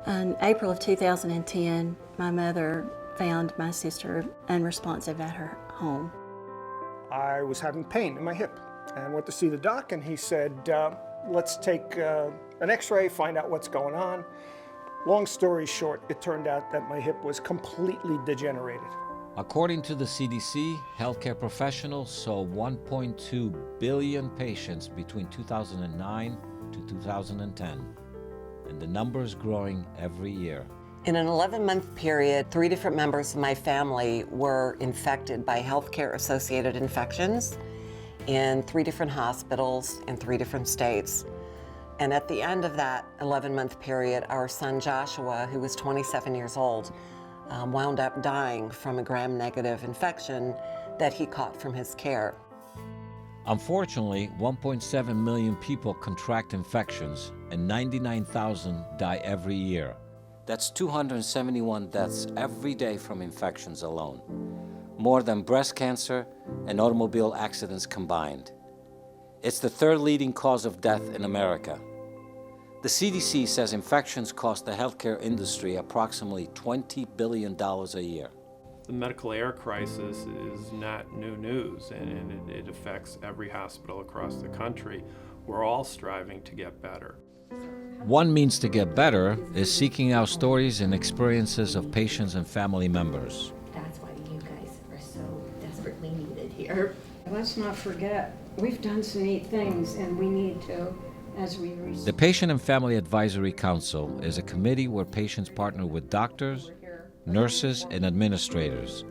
In April of 2010, my mother found my sister unresponsive at her home. I was having pain in my hip and went to see the doc, and he said, let's take an x-ray, find out what's going on. Long story short, it turned out that my hip was completely degenerated. According to the CDC, healthcare professionals saw 1.2 billion patients between 2009 to 2010, and the number is growing every year. In an 11-month period, 3 different members of my family were infected by healthcare-associated infections in 3 different hospitals in 3 different states. And at the end of that 11-month period, our son Joshua, who was 27 years old, wound up dying from a gram-negative infection that he caught from his care. Unfortunately, 1.7 million people contract infections and 99,000 die every year. That's 271 deaths every day from infections alone, more than breast cancer and automobile accidents combined. It's the 3rd leading cause of death in America. The CDC says infections cost the healthcare industry approximately $20 billion a year. The medical air crisis is not new news, and it affects every hospital across the country. We're all striving to get better. One means to get better is seeking out stories and experiences of patients and family members. That's why you guys are so desperately needed here. Let's not forget, we've done some neat things, and we need to, as we receive. The Patient and Family Advisory Council is a committee where patients partner with doctors, nurses, and administrators,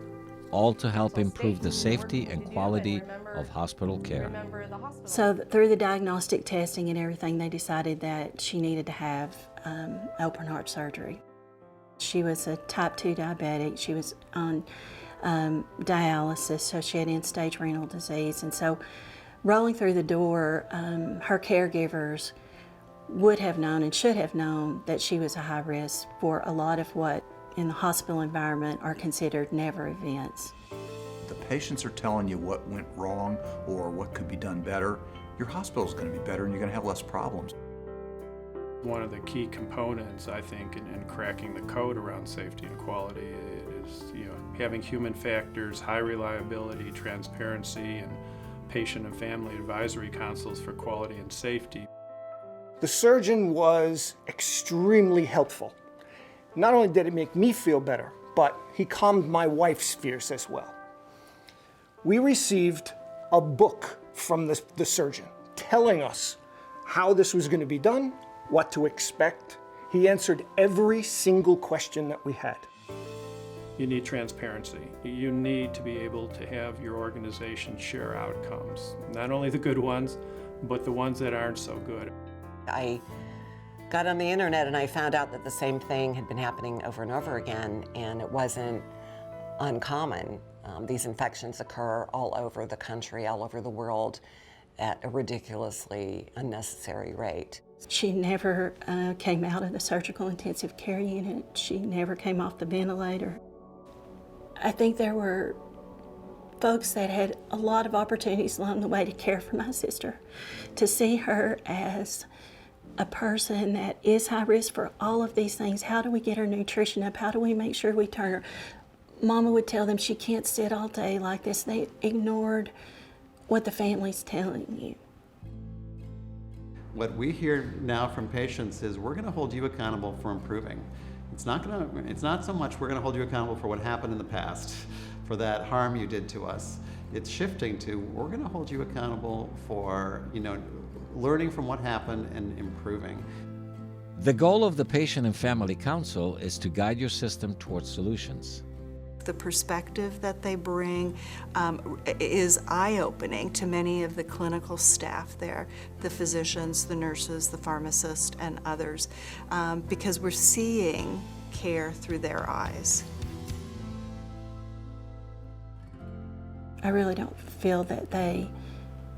all to help improve the safety and quality of hospital care. So through the diagnostic testing and everything, they decided that she needed to have open heart surgery. She was a type 2 diabetic. She was on dialysis, so she had end-stage renal disease. And so rolling through the door, her caregivers would have known and should have known that she was a high risk for a lot of what in the hospital environment are considered never events. The patients are telling you what went wrong or what could be done better. Your hospital's going to be better and you're going to have less problems. One of the key components, I think, in cracking the code around safety and quality is having human factors, high reliability, transparency, and patient and family advisory councils for quality and safety. The surgeon was extremely helpful. Not only did it make me feel better, but he calmed my wife's fears as well. We received a book from the surgeon telling us how this was going to be done, what to expect. He answered every single question that we had. You need transparency. You need to be able to have your organization share outcomes, not only the good ones, but the ones that aren't so good. I got on the internet and I found out that the same thing had been happening over and over again, and it wasn't uncommon. These infections occur all over the country, all over the world, at a ridiculously unnecessary rate. She never came out of the surgical intensive care unit. She never came off the ventilator. I think there were folks that had a lot of opportunities along the way to care for my sister, to see her as a person that is high risk for all of these things. How do we get her nutrition up? How do we make sure we turn her? Mama would tell them she can't sit all day like this. They ignored what the family's telling you. What we hear now from patients is we're going to hold you accountable for improving. It's not so much we're going to hold you accountable for what happened in the past, for that harm you did to us. It's shifting to we're going to hold you accountable for, learning from what happened and improving. The goal of the Patient and Family Council is to guide your system towards solutions. The perspective that they bring is eye-opening to many of the clinical staff there, the physicians, the nurses, the pharmacists, and others, because we're seeing care through their eyes. I really don't feel that they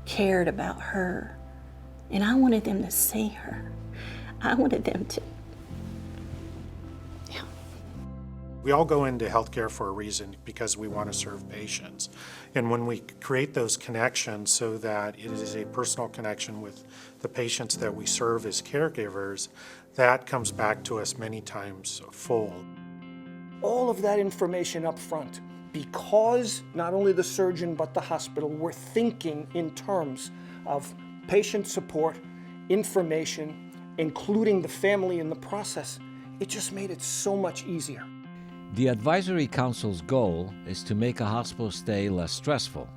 cared about her, and I wanted them to see her. I wanted them to, We all go into healthcare for a reason, because we want to serve patients. And when we create those connections so that it is a personal connection with the patients that we serve as caregivers, that comes back to us many times full. All of that information up front, because not only the surgeon but the hospital were thinking in terms of patient support, information, including the family in the process, it just made it so much easier. The Advisory Council's goal is to make a hospital stay less stressful.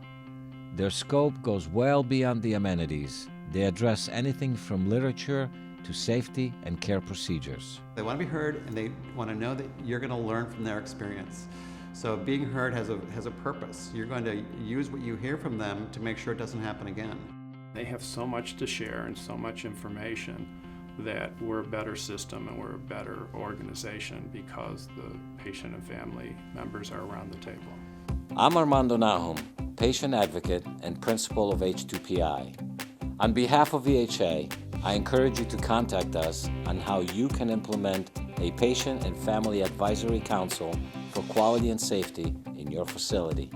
Their scope goes well beyond the amenities. They address anything from literature to safety and care procedures. They want to be heard, and they want to know that you're going to learn from their experience. So being heard has a purpose. You're going to use what you hear from them to make sure it doesn't happen again. They have so much to share and so much information that we're a better system and we're a better organization because the patient and family members are around the table. I'm Armando Nahum, patient advocate and principal of H2PI. On behalf of VHA, I encourage you to contact us on how you can implement a patient and family advisory council for quality and safety in your facility.